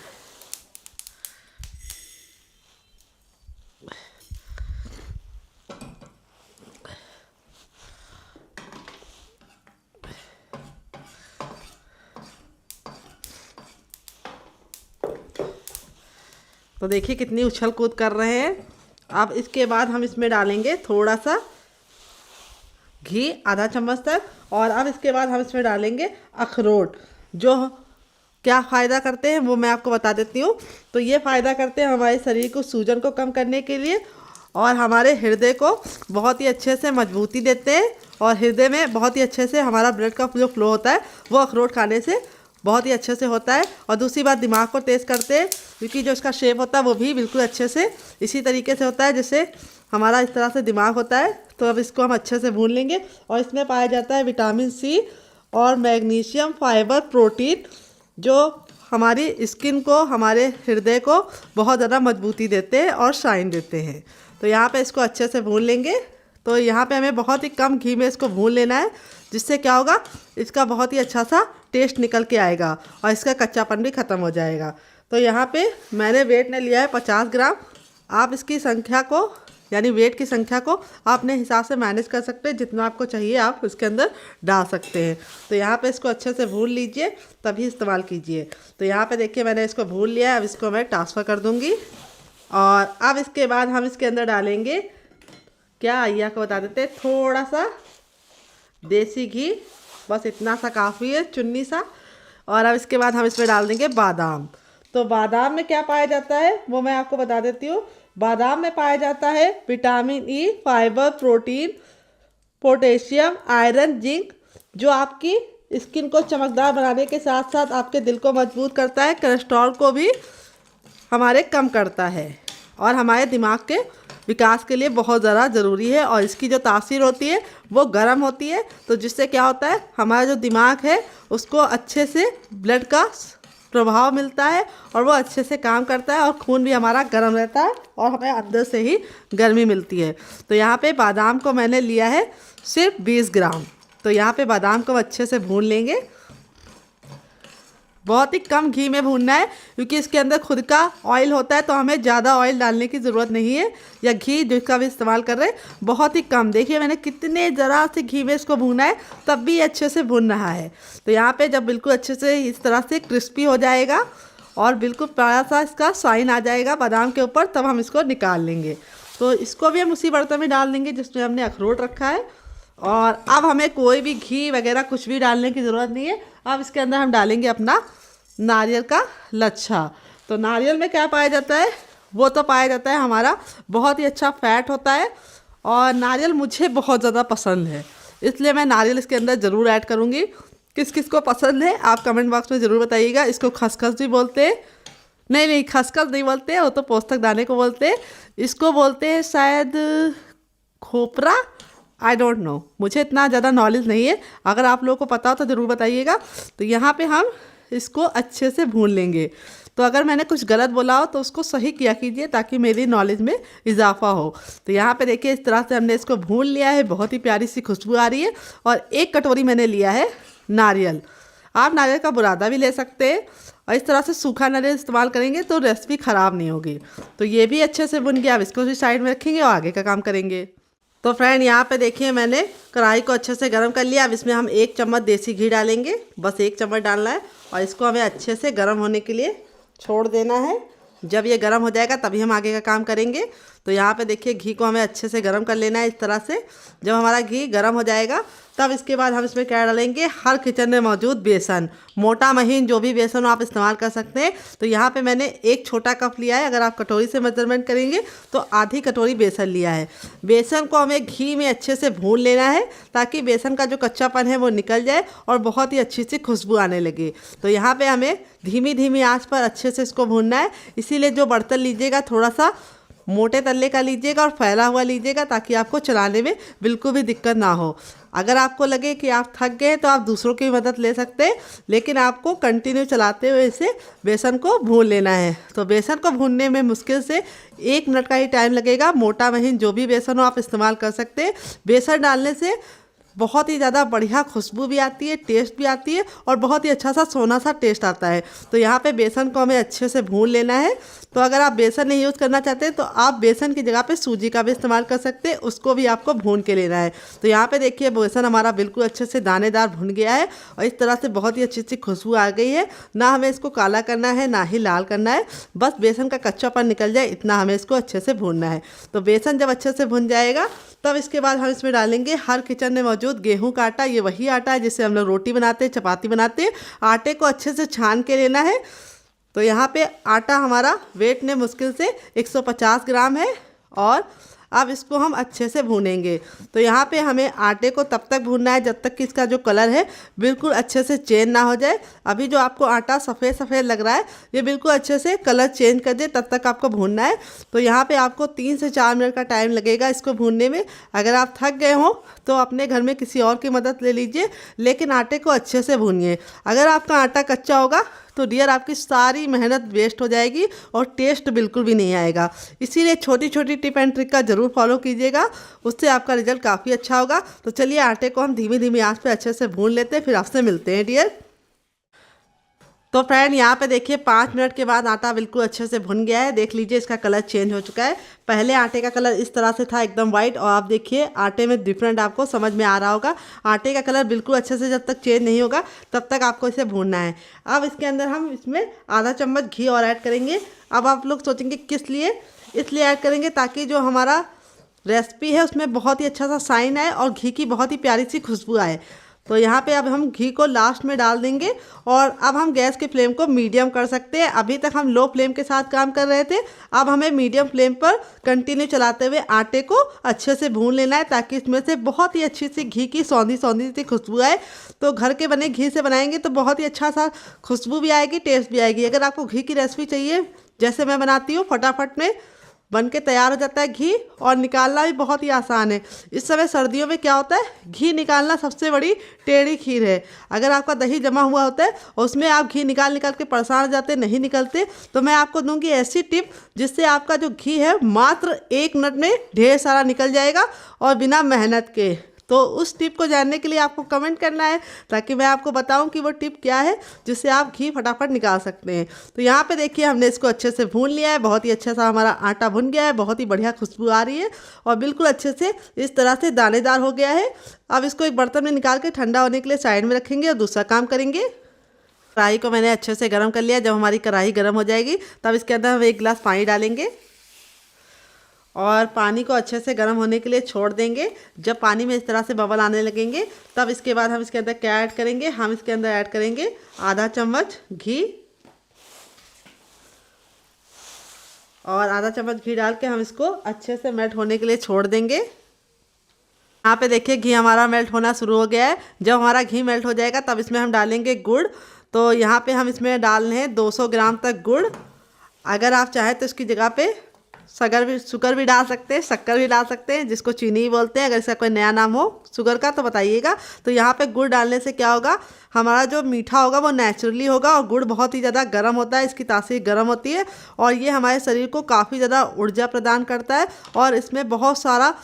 तो देखिए कितनी उछल कूद कर रहे हैं। अब इसके बाद हम इसमें डालेंगे थोड़ा सा घी, आधा चम्मच तक। और अब इसके बाद हम इसमें डालेंगे अखरोट, जो क्या फ़ायदा करते हैं वो मैं आपको बता देती हूँ। तो ये फ़ायदा करते हैं हमारे शरीर को सूजन को कम करने के लिए, और हमारे हृदय को बहुत ही अच्छे से मजबूती देते हैं। और हृदय में बहुत ही अच्छे से हमारा ब्लड का जो फ्लो होता है वो अखरोट खाने से बहुत ही अच्छे से होता है। और दूसरी बात, दिमाग को तेज़ करते हैं, क्योंकि जो इसका शेप होता है वो भी बिल्कुल अच्छे से इसी तरीके से होता है जैसे हमारा इस तरह से दिमाग होता है। तो अब इसको हम अच्छे से भून लेंगे। और इसमें पाया जाता है विटामिन सी और मैग्नीशियम, फाइबर, प्रोटीन, जो हमारी स्किन को, हमारे हृदय को बहुत ज़्यादा मजबूती देते हैं और शाइन देते हैं। तो यहाँ पे इसको अच्छे से भून लेंगे। तो यहाँ पे हमें बहुत ही कम घी में इसको भून लेना है, जिससे क्या होगा, इसका बहुत ही अच्छा सा टेस्ट निकल के आएगा और इसका कच्चापन भी ख़त्म हो जाएगा। तो यहाँ पे मैंने वेट ने लिया है 50 ग्राम। आप इसकी संख्या को, यानी वेट की संख्या को आप अपने हिसाब से मैनेज कर सकते हैं। जितना आपको चाहिए आप उसके अंदर डाल सकते हैं। तो यहाँ पे इसको अच्छे से भून लीजिए, तभी इस्तेमाल कीजिए। तो यहाँ पे देखिए मैंने इसको भून लिया है। अब इसको मैं ट्रांसफ़र कर दूँगी। और अब इसके बाद हम इसके अंदर डालेंगे, क्या आइए आपको बता देते हैं, थोड़ा सा देसी घी, बस इतना सा काफ़ी है, चुन्नी सा। और अब इसके बाद हम इसमें डाल देंगे बादाम। तो बादाम में क्या पाया जाता है वो मैं आपको बता देती हूँ। बादाम में पाया जाता है vitamin E, fibre, protein, potassium, iron, zinc, जो आपकी स्किन को चमकदार बनाने के साथ साथ आपके दिल को मजबूत करता है, कोलेस्ट्रॉल को भी हमारे कम करता है और हमारे दिमाग के विकास के लिए बहुत ज़्यादा ज़रूरी है। और इसकी जो तासीर होती है वो गर्म होती है, तो जिससे क्या होता है, हमारा जो दिमाग है उसको अच्छे से ब्लड का प्रभाव मिलता है और वो अच्छे से काम करता है और खून भी हमारा गर्म रहता है और हमें अंदर से ही गर्मी मिलती है। तो यहाँ पे बादाम को मैंने लिया है सिर्फ 20 ग्राम। तो यहाँ पे बादाम को अच्छे से भून लेंगे। बहुत ही कम घी में भूनना है, क्योंकि इसके अंदर खुद का ऑयल होता है, तो हमें ज़्यादा ऑयल डालने की ज़रूरत नहीं है। या घी जिसका भी इस्तेमाल कर रहे हैं बहुत ही कम। देखिए मैंने कितने ज़रा से घी में इसको भूना है, तब भी ये अच्छे से भून रहा है। तो यहाँ पे जब बिल्कुल अच्छे से इस तरह से क्रिस्पी हो जाएगा और बिल्कुल प्यारा सा इसका शाइन आ जाएगा बादाम के ऊपर, तब हम इसको निकाल लेंगे। तो इसको भी हम उसी बर्तन में डाल देंगे जिसमें हमने अखरोट रखा है। और अब हमें कोई भी घी वगैरह कुछ भी डालने की ज़रूरत नहीं है। अब इसके अंदर हम डालेंगे अपना नारियल का लच्छा। तो नारियल में क्या पाया जाता है, वो तो पाया जाता है हमारा बहुत ही अच्छा फैट होता है। और नारियल मुझे बहुत ज़्यादा पसंद है, इसलिए मैं नारियल इसके अंदर ज़रूर ऐड करूँगी। किस किस को पसंद है आप कमेंट बॉक्स में ज़रूर बताइएगा। इसको खसखस भी बोलते हैं, नहीं खसखस नहीं बोलते, वो तो पोस्तक दाने को बोलते हैं। इसको बोलते हैं शायद खोपरा, आई डोंट नो, मुझे इतना ज़्यादा नॉलेज नहीं है, अगर आप लोगों को पता हो तो ज़रूर बताइएगा। तो यहाँ पे हम इसको अच्छे से भून लेंगे। तो अगर मैंने कुछ गलत बोला हो तो उसको सही किया कीजिए ताकि मेरी नॉलेज में इजाफा हो। तो यहाँ पे देखिए इस तरह से हमने इसको भून लिया है, बहुत ही प्यारी सी खुशबू आ रही है। और 1 कटोरी मैंने लिया है नारियल, आप नारियल का बुरादा भी ले सकते हैं। और इस तरह से सूखा नारियल इस्तेमाल करेंगे तो रेसिपी ख़राब नहीं होगी। तो ये भी अच्छे से भुन गया, अब इसको भी साइड में रखेंगे और आगे का काम करेंगे। तो फ्रेंड यहाँ पे देखिए मैंने कढ़ाई को अच्छे से गर्म कर लिया। अब इसमें हम 1 चम्मच देसी घी डालेंगे, बस 1 चम्मच डालना है। और इसको हमें अच्छे से गर्म होने के लिए छोड़ देना है। जब ये गर्म हो जाएगा तभी हम आगे का काम करेंगे। तो यहाँ पे देखिए घी को हमें अच्छे से गर्म कर लेना है इस तरह से। जब हमारा घी गर्म हो जाएगा तब इसके बाद हम इसमें क्या डालेंगे, हर किचन में मौजूद बेसन, मोटा महीन जो भी बेसन हो आप इस्तेमाल कर सकते हैं। तो यहाँ पे मैंने 1 छोटा कप लिया है, अगर आप कटोरी से मेजरमेंट करेंगे तो आधी कटोरी बेसन लिया है। बेसन को हमें घी में अच्छे से भून लेना है ताकि बेसन का जो कच्चापन है वो निकल जाए और बहुत ही अच्छी सी खुशबू आने लगे। तो यहाँ पे हमें धीमी धीमी आंच पर अच्छे से इसको भूनना है। इसीलिए जो बर्तन लीजिएगा थोड़ा सा मोटे तल्ले का लीजिएगा और फैला हुआ लीजिएगा ताकि आपको चलाने में बिल्कुल भी दिक्कत ना हो। अगर आपको लगे कि आप थक गए तो आप दूसरों की मदद ले सकते हैं, लेकिन आपको कंटिन्यू चलाते हुए इसे बेसन को भून लेना है। तो बेसन को भूनने में मुश्किल से 1 मिनट का ही टाइम लगेगा। मोटा महीन जो भी बेसन हो आप इस्तेमाल कर सकते हैं। बेसन डालने से बहुत ही ज़्यादा बढ़िया खुशबू भी आती है, टेस्ट भी आती है और बहुत ही अच्छा सा सोना सा टेस्ट आता है। तो यहाँ पे बेसन को हमें अच्छे से भून लेना है। तो अगर आप बेसन नहीं यूज़ करना चाहते तो आप बेसन की जगह पे सूजी का भी इस्तेमाल कर सकते हैं, उसको भी आपको भून के लेना है। तो यहाँ पे देखिए बेसन हमारा बिल्कुल अच्छे से दानेदार भुन गया है और इस तरह से बहुत ही अच्छी सी खुशबू आ गई है। ना हमें इसको काला करना है ना ही लाल करना है, बस बेसन का कच्चापन निकल जाए इतना हमें इसको अच्छे से भूनना है। तो बेसन जब अच्छे से भुन जाएगा तब इसके बाद हम इसमें डालेंगे हर किचन में मौजूद गेहूं का आटा। ये वही आटा है जिससे हम लोग रोटी बनाते हैं, चपाती बनाते हैं। आटे को अच्छे से छान के लेना है। तो यहाँ पे आटा हमारा वेट में मुश्किल से 150 ग्राम है और अब इसको हम अच्छे से भूनेंगे। तो यहाँ पे हमें आटे को तब तक भूनना है जब तक कि इसका जो कलर है बिल्कुल अच्छे से चेंज ना हो जाए। अभी जो आपको आटा सफ़ेद सफ़ेद लग रहा है ये बिल्कुल अच्छे से कलर चेंज कर दे तब तक आपको भूनना है। तो यहाँ पे आपको 3 से 4 मिनट का टाइम लगेगा इसको भूनने में। अगर आप थक गए हो तो अपने घर में किसी और की मदद ले लीजिए, लेकिन आटे को अच्छे से भूनिए। अगर आपका आटा कच्चा होगा तो डियर आपकी सारी मेहनत वेस्ट हो जाएगी और टेस्ट बिल्कुल भी नहीं आएगा। इसीलिए छोटी छोटी टिप एंड ट्रिक का ज़रूर फॉलो कीजिएगा, उससे आपका रिजल्ट काफ़ी अच्छा होगा। तो चलिए आटे को हम धीमी धीमी आंच पे अच्छे से भून लेते हैं, फिर आपसे मिलते हैं डियर। तो फ्रेंड यहाँ पे देखिए 5 मिनट के बाद आटा बिल्कुल अच्छे से भुन गया है। देख लीजिए इसका कलर चेंज हो चुका है। पहले आटे का कलर इस तरह से था एकदम वाइट, और आप देखिए आटे में डिफरेंट आपको समझ में आ रहा होगा। आटे का कलर बिल्कुल अच्छे से जब तक चेंज नहीं होगा तब तक आपको इसे भूनना है। अब इसके अंदर हम इसमें आधा चम्मच घी और ऐड करेंगे। अब आप लोग सोचेंगे किस लिए, इसलिए ऐड करेंगे ताकि जो हमारा रेसिपी है उसमें बहुत ही अच्छा सा शाइन आए और घी की बहुत ही प्यारी सी खुशबू आए। तो यहाँ पे अब हम घी को लास्ट में डाल देंगे और अब हम गैस के फ्लेम को मीडियम कर सकते हैं। अभी तक हम लो फ्लेम के साथ काम कर रहे थे, अब हमें मीडियम फ्लेम पर कंटिन्यू चलाते हुए आटे को अच्छे से भून लेना है ताकि इसमें से बहुत ही अच्छी सी घी की सौंधी सौंधी सी खुशबू आए। तो घर के बने घी से बनाएंगे तो बहुत ही अच्छा सा खुशबू भी आएगी, टेस्ट भी आएगी। अगर आपको घी की रेसिपी चाहिए जैसे मैं बनाती हूँ, फटाफट में बन के तैयार हो जाता है घी, और निकालना भी बहुत ही आसान है। इस समय सर्दियों में क्या होता है, घी निकालना सबसे बड़ी टेढ़ी खीर है। अगर आपका दही जमा हुआ होता है और उसमें आप घी निकाल के परेशान हो जाते, नहीं निकलते, तो मैं आपको दूंगी ऐसी टिप जिससे आपका जो घी है मात्र 1 मिनट में ढेर सारा निकल जाएगा और बिना मेहनत के। तो उस टिप को जानने के लिए आपको कमेंट करना है ताकि मैं आपको बताऊं कि वो टिप क्या है जिससे आप घी फटाफट निकाल सकते हैं। तो यहाँ पे देखिए हमने इसको अच्छे से भून लिया है, बहुत ही अच्छा सा हमारा आटा भुन गया है, बहुत ही बढ़िया खुशबू आ रही है और बिल्कुल अच्छे से इस तरह से दानेदार हो गया है। अब इसको एक बर्तन में निकाल के ठंडा होने के लिए साइड में रखेंगे और दूसरा काम करेंगे। कढ़ाई को मैंने अच्छे से गर्म कर लिया। जब हमारी कढ़ाई गर्म हो जाएगी तब इसके अंदर हम 1 गिलास पानी डालेंगे और पानी को अच्छे से गर्म होने के लिए छोड़ देंगे। जब पानी में इस तरह से बबल आने लगेंगे तब इसके बाद हम इसके अंदर क्या ऐड करेंगे, हम इसके अंदर ऐड करेंगे आधा चम्मच घी, और आधा चम्मच घी डाल के हम इसको अच्छे से मेल्ट होने के लिए छोड़ देंगे। यहाँ पे देखिए घी हमारा मेल्ट होना शुरू हो गया है। जब हमारा घी मेल्ट हो जाएगा तब इसमें हम डालेंगे गुड़। तो यहाँ पे हम इसमें डाल रहे हैं 200 ग्राम तक गुड़। अगर आप चाहें तो इसकी जगह पे शुगर भी डाल सकते हैं, शक्कर भी डाल सकते हैं, जिसको चीनी ही बोलते हैं। अगर इसका कोई नया नाम हो शुगर का तो बताइएगा। तो यहाँ पे गुड़ डालने से क्या होगा, हमारा जो मीठा होगा वो नेचुरली होगा। और गुड़ बहुत ही ज़्यादा गर्म होता है, इसकी तासीर गर्म होती है और ये हमारे शरीर को काफ़ी ज़्यादा ऊर्जा प्रदान करता है। और इसमें बहुत सारा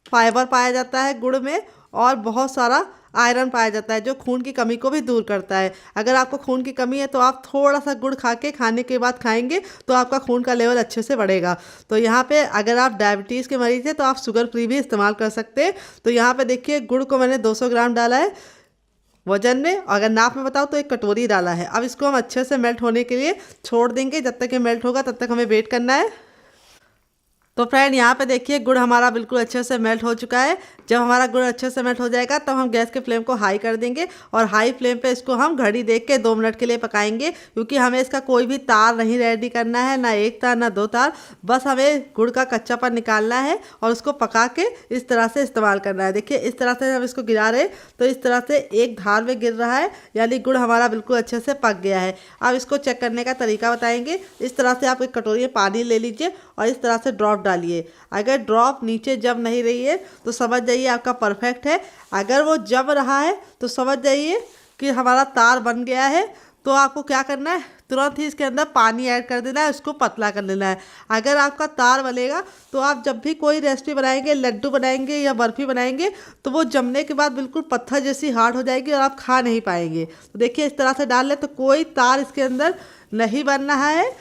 फाइबर पाया जाता है गुड़ में, और बहुत सारा आयरन पाया जाता है जो खून की कमी को भी दूर करता है। अगर आपको खून की कमी है तो आप थोड़ा सा गुड़ खाने के बाद खाएंगे तो आपका खून का लेवल अच्छे से बढ़ेगा। तो यहाँ पे अगर आप डायबिटीज़ के मरीज़ हैं तो आप शुगर फ्री भी इस्तेमाल कर सकते हैं। तो यहाँ पे देखिए गुड़ को मैंने 200 ग्राम डाला है वजन में, अगर नाप में बताओ तो 1 कटोरी डाला है। अब इसको हम अच्छे से मेल्ट होने के लिए छोड़ देंगे। जब तक ये मेल्ट होगा तब तक हमें वेट करना है। तो फ्रेंड यहाँ पे देखिए गुड़ हमारा बिल्कुल अच्छे से मेल्ट हो चुका है। जब हमारा गुड़ अच्छे से मेल्ट हो जाएगा तब हम गैस के फ्लेम को हाई कर देंगे और हाई फ्लेम पे इसको हम घड़ी देख के 2 मिनट के लिए पकाएंगे, क्योंकि हमें इसका कोई भी तार नहीं रेडी करना है, ना 1 तार ना 2 तार। बस हमें गुड़ का कच्चापन निकालना है और उसको पका के इस तरह से इस्तेमाल करना है। देखिए इस तरह से हम इसको गिरा रहे तो इस तरह से एक धार में गिर रहा है, यानी गुड़ हमारा बिल्कुल अच्छे से पक गया है। अब इसको चेक करने का तरीका बताएंगे। इस तरह से आप 1 कटोरी में पानी ले लीजिए और इस तरह से ड्रॉप डालिए। अगर ड्रॉप नीचे जम नहीं रही है तो समझ जाइए आपका परफेक्ट है। अगर वो जम रहा है तो समझ जाइए कि हमारा तार बन गया है। तो आपको क्या करना है, तुरंत ही इसके अंदर पानी ऐड कर देना है, उसको पतला कर लेना है। अगर आपका तार बनेगा तो आप जब भी कोई रेसिपी बनाएंगे, लड्डू बनाएंगे या बर्फ़ी बनाएंगे, तो वो जमने के बाद बिल्कुल पत्थर जैसी हार्ड हो जाएगी और आप खा नहीं पाएंगे। तो देखिए इस तरह से डाल लें तो कोई तार इसके अंदर नहीं बन रहा है,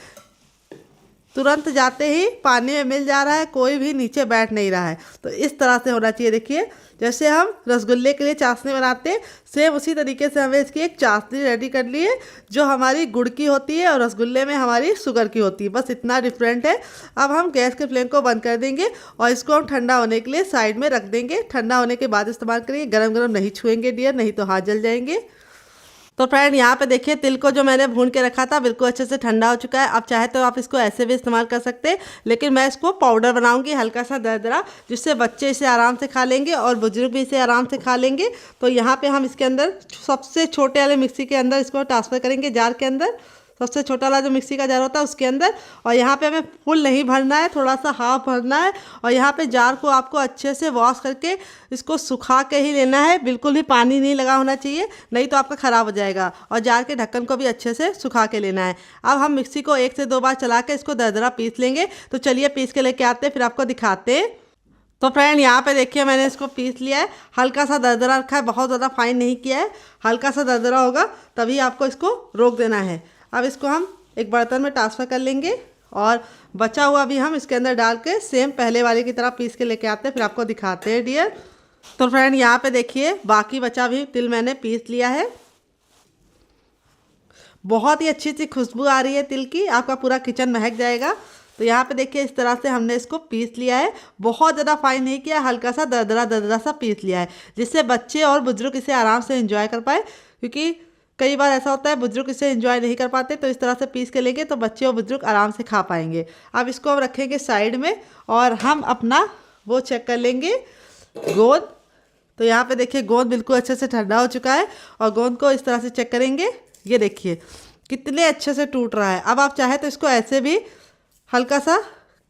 तुरंत जाते ही पानी में मिल जा रहा है, कोई भी नीचे बैठ नहीं रहा है। तो इस तरह से होना चाहिए। देखिए जैसे हम रसगुल्ले के लिए चाशनी बनाते हैं, सेम उसी तरीके से हमें इसकी एक चाशनी रेडी कर ली है, जो हमारी गुड़ की होती है और रसगुल्ले में हमारी शुगर की होती है। बस इतना डिफरेंट है। अब हम गैस के फ्लेम को बंद कर देंगे और इसको हम ठंडा होने के लिए साइड में रख देंगे। ठंडा होने के बाद इस्तेमाल करिए, गरम गरम नहीं छुएंगे डियर, नहीं तो हाथ जल जाएंगे। तो फ्रेंड यहाँ पे देखिए तिल को जो मैंने भून के रखा था बिल्कुल अच्छे से ठंडा हो चुका है। अब चाहे तो आप इसको ऐसे भी इस्तेमाल कर सकते हैं, लेकिन मैं इसको पाउडर बनाऊंगी हल्का सा दरदरा, जिससे बच्चे इसे आराम से खा लेंगे और बुजुर्ग भी इसे आराम से खा लेंगे। तो यहाँ पे हम इसके अंदर सबसे छोटे वाले मिक्सी के अंदर इसको ट्रांसफ़र करेंगे, जार के अंदर, सबसे छोटा वाला जो मिक्सी का जार होता है उसके अंदर। और यहाँ पे हमें फुल नहीं भरना है, थोड़ा सा हाफ भरना है। और यहाँ पे जार को आपको अच्छे से वॉश करके इसको सुखा के ही लेना है, बिल्कुल भी पानी नहीं लगा होना चाहिए, नहीं तो आपका ख़राब हो जाएगा। और जार के ढक्कन को भी अच्छे से सुखा के लेना है। अब हम मिक्सी को 1 से 2 बार चला के इसको दरदरा पीस लेंगे। तो चलिए पीस के लेके आते हैं, फिर आपको दिखाते हैं। तो फ्रेंड यहाँ पे देखिए मैंने इसको पीस लिया है, हल्का सा दरदरा रखा है, बहुत ज़्यादा फाइन नहीं किया है। हल्का सा दरदरा होगा तभी आपको इसको रोक देना है। अब इसको हम एक बर्तन में ट्रांसफ़र कर लेंगे और बचा हुआ भी हम इसके अंदर डाल के सेम पहले वाले की तरह पीस के लेके आते हैं, फिर आपको दिखाते हैं डियर। तो फ्रेंड यहाँ पे देखिए बाकी बचा भी तिल मैंने पीस लिया है। बहुत ही अच्छी सी खुशबू आ रही है तिल की, आपका पूरा किचन महक जाएगा। तो यहाँ पे देखिए इस तरह से हमने इसको पीस लिया है, बहुत ज़्यादा फाइन नहीं किया, हल्का सा दरदरा सा पीस लिया है, जिससे बच्चे और बुजुर्ग इसे आराम से एंजॉय कर पाए। क्योंकि कई बार ऐसा होता है बुजुर्ग इसे एंजॉय नहीं कर पाते, तो इस तरह से पीस के लेंगे तो बच्चे और बुजुर्ग आराम से खा पाएंगे। अब इसको हम रखेंगे साइड में और हम अपना वो चेक कर लेंगे गोंद। तो यहाँ पे देखिए गोंद बिल्कुल अच्छे से ठंडा हो चुका है और गोंद को इस तरह से चेक करेंगे। ये देखिए कितने अच्छे से टूट रहा है। अब आप चाहे तो इसको ऐसे भी हल्का सा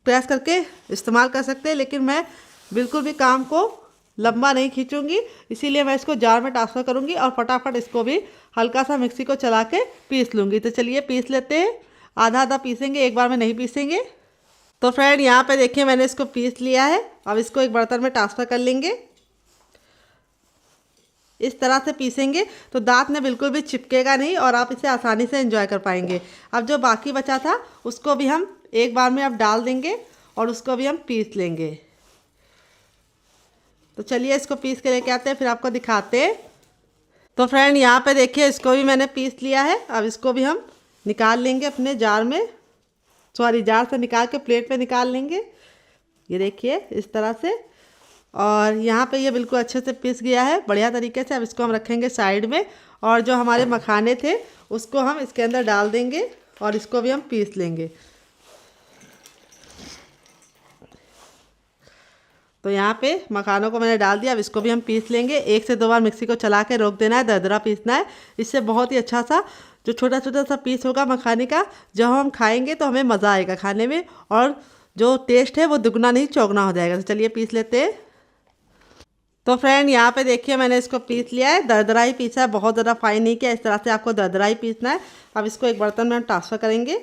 प्रेस करके इस्तेमाल कर सकते हैं, लेकिन मैं बिल्कुल भी काम को लंबा नहीं खींचूंगी, इसीलिए मैं इसको जार में ट्रांसफ़र करूंगी और फटाफट इसको भी हल्का सा मिक्सी को चला के पीस लूँगी। तो चलिए पीस लेते हैं, आधा आधा पीसेंगे, एक बार में नहीं पीसेंगे। तो फ्रेंड यहाँ पे देखिए मैंने इसको पीस लिया है। अब इसको एक बर्तन में ट्रांसफ़र कर लेंगे। इस तरह से पीसेंगे तो दांत में बिल्कुल भी चिपकेगा नहीं और आप इसे आसानी से एंजॉय कर पाएंगे। अब जो बाकी बचा था उसको भी हम एक बार में अब डाल देंगे और उसको भी हम पीस लेंगे। तो चलिए इसको पीस के लेके आते हैं, फिर आपको दिखाते हैं। तो फ्रेंड यहाँ पे देखिए इसको भी मैंने पीस लिया है। अब इसको भी हम निकाल लेंगे अपने जार में, सॉरी जार से निकाल के प्लेट पे निकाल लेंगे। ये देखिए इस तरह से। और यहाँ पे ये बिल्कुल अच्छे से पिस गया है बढ़िया तरीके से। अब इसको हम रखेंगे साइड में और जो हमारे मखाने थे उसको हम इसके अंदर डाल देंगे और इसको भी हम पीस लेंगे। तो यहाँ पे मखानों को मैंने डाल दिया, अब इसको भी हम पीस लेंगे। 1 से 2 बार मिक्सी को चला के रोक देना है, दरदरा पीसना है। इससे बहुत ही अच्छा सा जो छोटा छोटा सा पीस होगा मखाने का, जब हम खाएंगे तो हमें मज़ा आएगा खाने में। और जो टेस्ट है वो दुगना नहीं चौगुना हो जाएगा। तो चलिए पीस लेते हैं। तो फ्रेंड यहाँ पे देखिए मैंने इसको पीस लिया है, दरदरा ही पीसा है, बहुत ज़्यादा फाइन नहीं किया। इस तरह से आपको दरदरा ही पीसना है। अब इसको एक बर्तन में हम ट्रांसफ़र करेंगे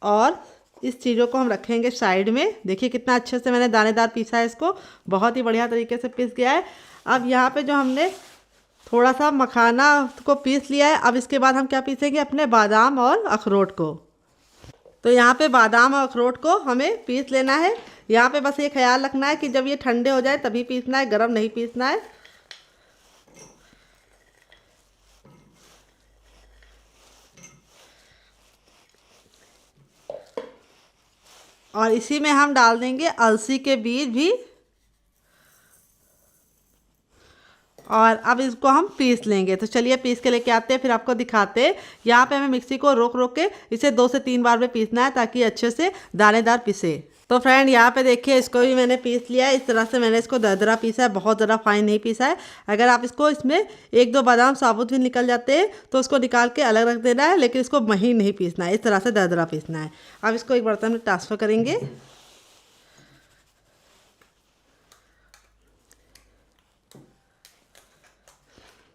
और इस चीज़ों को हम रखेंगे साइड में। देखिए कितना अच्छे से मैंने दानेदार पीसा है इसको, बहुत ही बढ़िया तरीके से पीस गया है। अब यहाँ पे जो हमने थोड़ा सा मखाना को पीस लिया है, अब इसके बाद हम क्या पीसेंगे, अपने बादाम और अखरोट को। तो यहाँ पे बादाम और अखरोट को हमें पीस लेना है। यहाँ पे बस ये ख्याल रखना है कि जब ये ठंडे हो जाए तभी पीसना है, गरम नहीं पीसना है। और इसी में हम डाल देंगे अलसी के बीज भी। और अब इसको हम पीस लेंगे। तो चलिए पीस के लेके आते हैं, फिर आपको दिखाते हैं। यहाँ पे हमें मिक्सी को रोक रोक के इसे 2 से 3 बार में पीसना है ताकि अच्छे से दानेदार पीसे। तो फ्रेंड यहाँ पे देखिए इसको भी मैंने पीस लिया है। इस तरह से मैंने इसको दरदरा पीसा है, बहुत ज़्यादा फाइन नहीं पीसा है। अगर आप इसको इसमें 1-2 बादाम साबुत भी निकल जाते हैं तो उसको निकाल के अलग रख देना है, लेकिन इसको महीन नहीं पीसना है, इस तरह से दरदरा पीसना है। अब इसको एक बर्तन में ट्रांसफ़र करेंगे।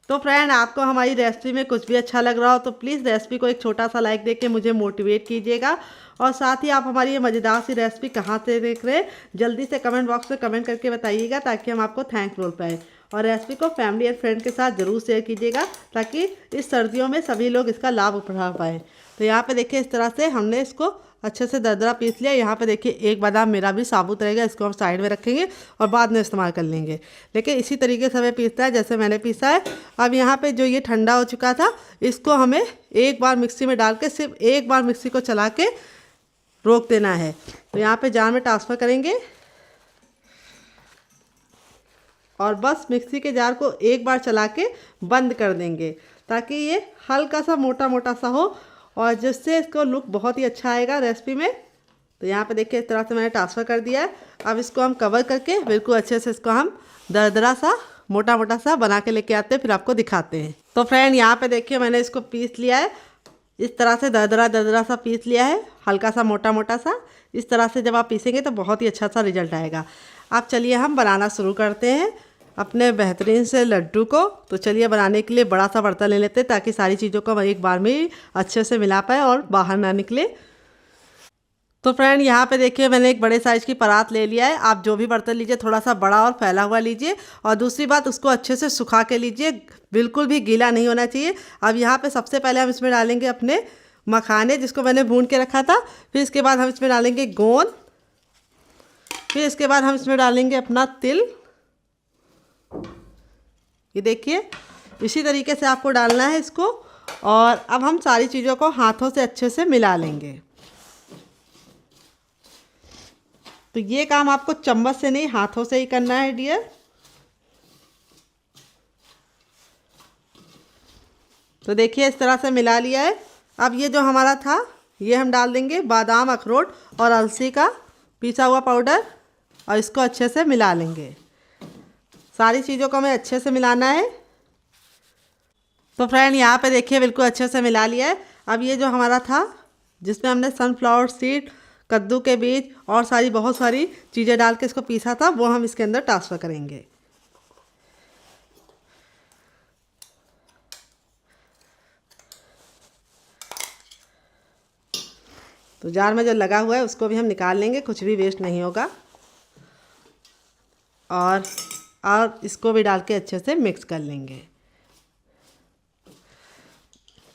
तो फ्रेंड आपको हमारी रेसिपी में कुछ भी अच्छा लग रहा हो तो प्लीज़ रेसिपी को एक छोटा सा लाइक देके मुझे मोटिवेट कीजिएगा। और साथ ही आप हमारी ये मज़ेदार सी रेसिपी कहाँ से देख रहे हैं जल्दी से कमेंट बॉक्स में कमेंट करके बताइएगा ताकि हम आपको थैंक बोल पाए। और रेसिपी को फैमिली एंड फ्रेंड के साथ ज़रूर शेयर कीजिएगा ताकि इस सर्दियों में सभी लोग इसका लाभ उठा पाएँ। तो यहाँ पर देखिए इस तरह से हमने इसको अच्छे से दरदरा पीस लिया। यहाँ पे देखिए एक बादाम मेरा भी साबुत रहेगा, इसको हम साइड में रखेंगे और बाद में इस्तेमाल कर लेंगे। लेकिन इसी तरीके से हमें पीसना है जैसे मैंने पीसा है। अब यहाँ पे जो ये ठंडा हो चुका था इसको हमें एक बार मिक्सी में डाल के सिर्फ एक बार मिक्सी को चला के रोक देना है। तो यहाँ पे जार में ट्रांसफ़र करेंगे और बस मिक्सी के जार को एक बार चला के बंद कर देंगे ताकि ये हल्का सा मोटा मोटा सा हो और जिससे इसको लुक बहुत ही अच्छा आएगा रेसिपी में। तो यहाँ पे देखिए इस तरह से मैंने ट्रांसफ़र कर दिया है। अब इसको हम कवर करके बिल्कुल अच्छे से इसको हम दरदरा सा मोटा मोटा सा बना के लेके आते हैं, फिर आपको दिखाते हैं। तो फ्रेंड यहाँ पे देखिए मैंने इसको पीस लिया है, इस तरह से दरदरा दरदरा सा पीस लिया है, हल्का सा मोटा मोटा सा। इस तरह से जब आप पीसेंगे तो बहुत ही अच्छा सा रिजल्ट आएगा। अब चलिए हम बनाना शुरू करते हैं अपने बेहतरीन से लड्डू को। तो चलिए बनाने के लिए बड़ा सा बर्तन ले लेते हैं ताकि सारी चीज़ों को एक बार में ही अच्छे से मिला पाए और बाहर ना निकले। तो फ्रेंड यहाँ पे देखिए मैंने एक बड़े साइज़ की परात ले लिया है। आप जो भी बर्तन लीजिए थोड़ा सा बड़ा और फैला हुआ लीजिए। और दूसरी बात उसको अच्छे से सुखा के लीजिए, बिल्कुल भी गीला नहीं होना चाहिए। अब यहाँ पे सबसे पहले हम इसमें डालेंगे अपने मखाने जिसको मैंने भून के रखा था। फिर इसके बाद हम इसमें डालेंगे गोंद। फिर इसके बाद हम इसमें डालेंगे अपना तिल। ये देखिए इसी तरीके से आपको डालना है इसको। और अब हम सारी चीज़ों को हाथों से अच्छे से मिला लेंगे। तो ये काम आपको चम्मच से नहीं हाथों से ही करना है डियर। तो देखिए इस तरह से मिला लिया है। अब ये जो हमारा था ये हम डाल देंगे बादाम अखरोट और अलसी का पिसा हुआ पाउडर और इसको अच्छे से मिला लेंगे। सारी चीज़ों को हमें अच्छे से मिलाना है। तो फ्रेंड यहाँ पे देखिए बिल्कुल अच्छे से मिला लिया है। अब ये जो हमारा था जिसमें हमने सनफ्लावर सीड, कद्दू के बीज और बहुत सारी चीज़ें डाल के इसको पीसा था वो हम इसके अंदर ट्रांसफ़र करेंगे। तो जार में जो लगा हुआ है उसको भी हम निकाल लेंगे, कुछ भी वेस्ट नहीं होगा। और इसको भी डाल के अच्छे से मिक्स कर लेंगे।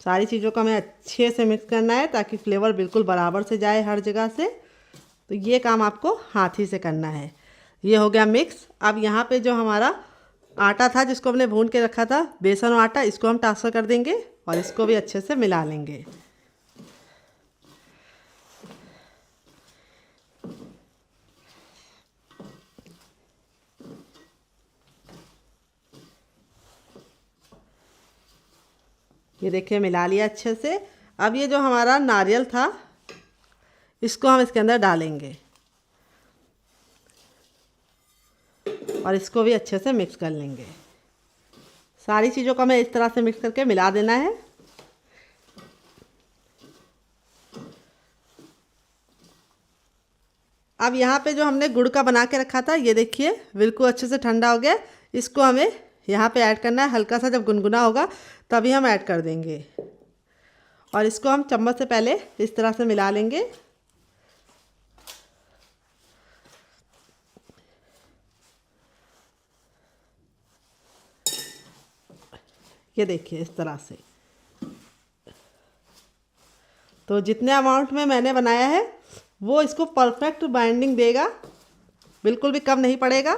सारी चीज़ों को हमें अच्छे से मिक्स करना है ताकि फ्लेवर बिल्कुल बराबर से जाए हर जगह से। तो ये काम आपको हाथ ही से करना है। ये हो गया मिक्स। अब यहाँ पे जो हमारा आटा था जिसको हमने भून के रखा था, बेसन और आटा, इसको हम ट्रांसफ़र कर देंगे और इसको भी अच्छे से मिला लेंगे। ये देखिए मिला लिया अच्छे से। अब ये जो हमारा नारियल था इसको हम इसके अंदर डालेंगे और इसको भी अच्छे से मिक्स कर लेंगे। सारी चीज़ों को हमें इस तरह से मिक्स करके मिला देना है। अब यहाँ पे जो हमने गुड़ का बना के रखा था, ये देखिए बिल्कुल अच्छे से ठंडा हो गया। इसको हमें यहाँ पे ऐड करना है। हल्का सा जब गुनगुना होगा तभी हम ऐड कर देंगे और इसको हम चम्मच से पहले इस तरह से मिला लेंगे। ये देखिए इस तरह से। तो जितने अमाउंट में मैंने बनाया है वो इसको परफेक्ट बाइंडिंग देगा, बिल्कुल भी कम नहीं पड़ेगा।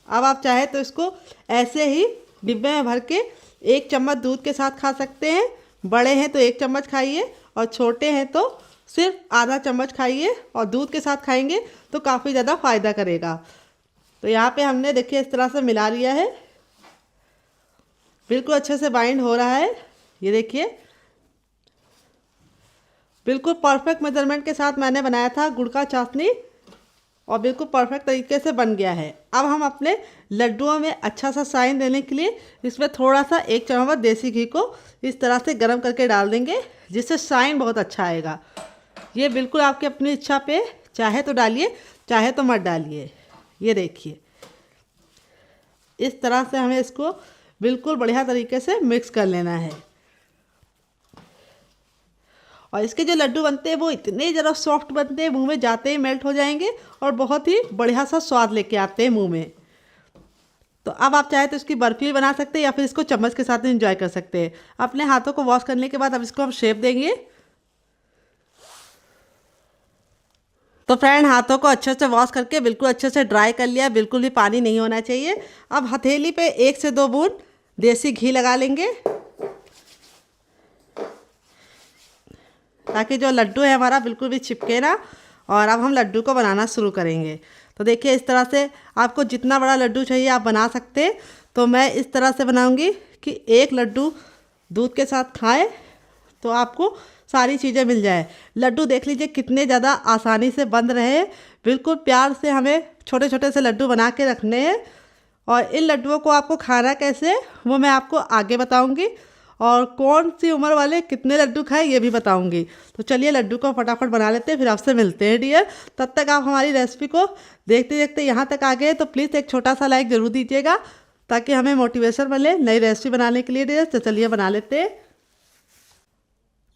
अब आप चाहे तो इसको ऐसे ही डिब्बे में भर के 1 चम्मच दूध के साथ खा सकते हैं। बड़े हैं तो 1 चम्मच खाइए और छोटे हैं तो सिर्फ आधा चम्मच खाइए और दूध के साथ खाएंगे तो काफ़ी ज़्यादा फ़ायदा करेगा। तो यहाँ पे हमने देखिए इस तरह से मिला लिया है, बिल्कुल अच्छे से बाइंड हो रहा है। ये देखिए बिल्कुल परफेक्ट मेजरमेंट के साथ मैंने बनाया था गुड़ का चाशनी और बिल्कुल परफेक्ट तरीके से बन गया है। अब हम अपने लड्डुओं में अच्छा सा शाइन देने के लिए इसमें थोड़ा सा 1 चम्मच देसी घी को इस तरह से गर्म करके डाल देंगे, जिससे शाइन बहुत अच्छा आएगा। ये बिल्कुल आपकी अपनी इच्छा पे, चाहे तो डालिए चाहे तो मत डालिए। ये देखिए इस तरह से हमें इसको बिल्कुल बढ़िया तरीके से मिक्स कर लेना है। और इसके जो लड्डू बनते हैं वो इतने ज़रा सॉफ्ट बनते हैं, मुंह में जाते ही मेल्ट हो जाएंगे और बहुत ही बढ़िया सा स्वाद लेके आते हैं मुंह में। तो अब आप चाहे तो इसकी बर्फी बना सकते हैं या फिर इसको चम्मच के साथ एंजॉय कर सकते हैं। अपने हाथों को वॉश करने के बाद अब इसको हम शेप देंगे। तो फ्रेंड हाथों को अच्छे से वॉश करके बिल्कुल अच्छे से ड्राई कर लिया, बिल्कुल भी पानी नहीं होना चाहिए। अब हथेली पे 1 से 2 बूंद देसी घी लगा लेंगे ताकि जो लड्डू है हमारा बिल्कुल भी चिपके ना। और अब हम लड्डू को बनाना शुरू करेंगे। तो देखिए इस तरह से आपको जितना बड़ा लड्डू चाहिए आप बना सकते हैं। तो मैं इस तरह से बनाऊंगी कि 1 लड्डू दूध के साथ खाएं तो आपको सारी चीज़ें मिल जाए। लड्डू देख लीजिए कितने ज़्यादा आसानी से बन रहे हैं। बिल्कुल प्यार से हमें छोटे छोटे से लड्डू बना के रखने हैं और इन लड्डुओं को आपको खाना कैसे वो मैं आपको आगे बताऊंगी और कौन सी उम्र वाले कितने लड्डू खाएं ये भी बताऊंगी। तो चलिए लड्डू को फटाफट बना लेते हैं, फिर आपसे मिलते हैं डियर। तब तक आप हमारी रेसिपी को देखते देखते यहाँ तक आ गए तो प्लीज़ एक छोटा सा लाइक ज़रूर दीजिएगा ताकि हमें मोटिवेशन मिले नई रेसिपी बनाने के लिए डियर। तो चलिए बना लेते हैं।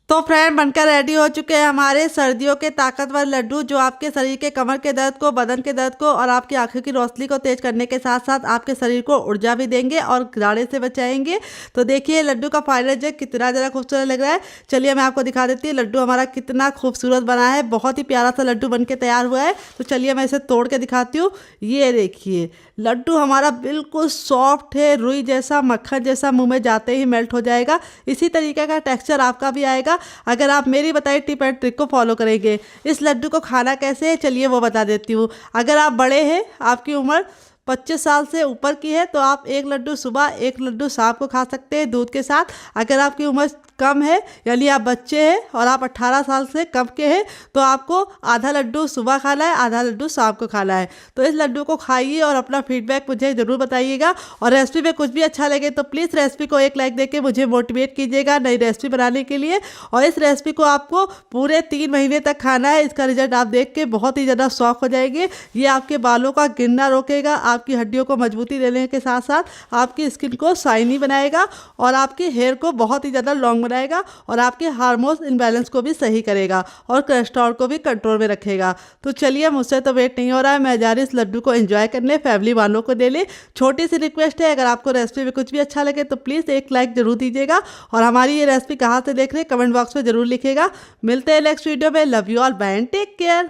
तो फ्रेंड बनकर रेडी हो चुके हैं हमारे सर्दियों के ताकतवर लड्डू, जो आपके शरीर के कमर के दर्द को, बदन के दर्द को और आपकी आंखों की रोशनी को तेज करने के साथ साथ आपके शरीर को ऊर्जा भी देंगे और जाड़े से बचाएंगे। तो देखिए लड्डू का फाइनल जो कितना ज़रा खूबसूरत लग रहा है। चलिए मैं आपको दिखा देती हूँ लड्डू हमारा कितना खूबसूरत बना है। बहुत ही प्यारा सा लड्डू बन के तैयार हुआ है। तो चलिए मैं इसे तोड़ के दिखाती हूँ। ये देखिए लड्डू हमारा बिल्कुल सॉफ्ट है, रुई जैसा, मक्खन जैसा, मुंह में जाते ही मेल्ट हो जाएगा। इसी तरीके का टेक्सचर आपका भी आएगा अगर आप मेरी बताई टिप एंड ट्रिक को फॉलो करेंगे। इस लड्डू को खाना कैसे है चलिए वो बता देती हूँ। अगर आप बड़े हैं, आपकी उम्र 25 साल से ऊपर की है तो आप 1 लड्डू सुबह 1 लड्डू शाम को खा सकते हैं दूध के साथ। अगर आपकी उम्र कम है यानी आप बच्चे हैं और आप 18 साल से कम के हैं तो आपको आधा लड्डू सुबह खाना है, आधा लड्डू शाम को खाना है। तो इस लड्डू को खाइए और अपना फीडबैक मुझे ज़रूर बताइएगा। और रेसिपी में कुछ भी अच्छा लगे तो प्लीज़ रेसिपी को 1 लाइक देके मुझे मोटिवेट कीजिएगा नई रेसिपी बनाने के लिए। और इस रेसिपी को आपको पूरे 3 महीने तक खाना है। इसका रिजल्ट आप देख के बहुत ही ज़्यादा शौक हो जाएंगे। ये आपके बालों का गिरना रोकेगा, आपकी हड्डियों को मजबूती देने के साथ साथ आपकी स्किन को शाइनी बनाएगा और आपके हेयर को बहुत ही ज़्यादा लॉन्ग बनाएगा और आपके हार्मोन्स इनबैलेंस को भी सही करेगा और कोलेस्ट्रॉल को भी कंट्रोल में रखेगा। तो चलिए मुझसे तो वेट नहीं हो रहा है, मैं जा रही इस लड्डू को एंजॉय करने, फैमिली वालों को दे ले। छोटी सी रिक्वेस्ट है, अगर आपको रेसिपी में कुछ भी अच्छा लगे तो प्लीज़ 1 लाइक जरूर दीजिएगा और हमारी ये रेसिपी कहाँ से देख रहे हैं कमेंट बॉक्स में जरूर लिखिएगा। मिलते हैं नेक्स्ट वीडियो में। Love you all, bye and take care.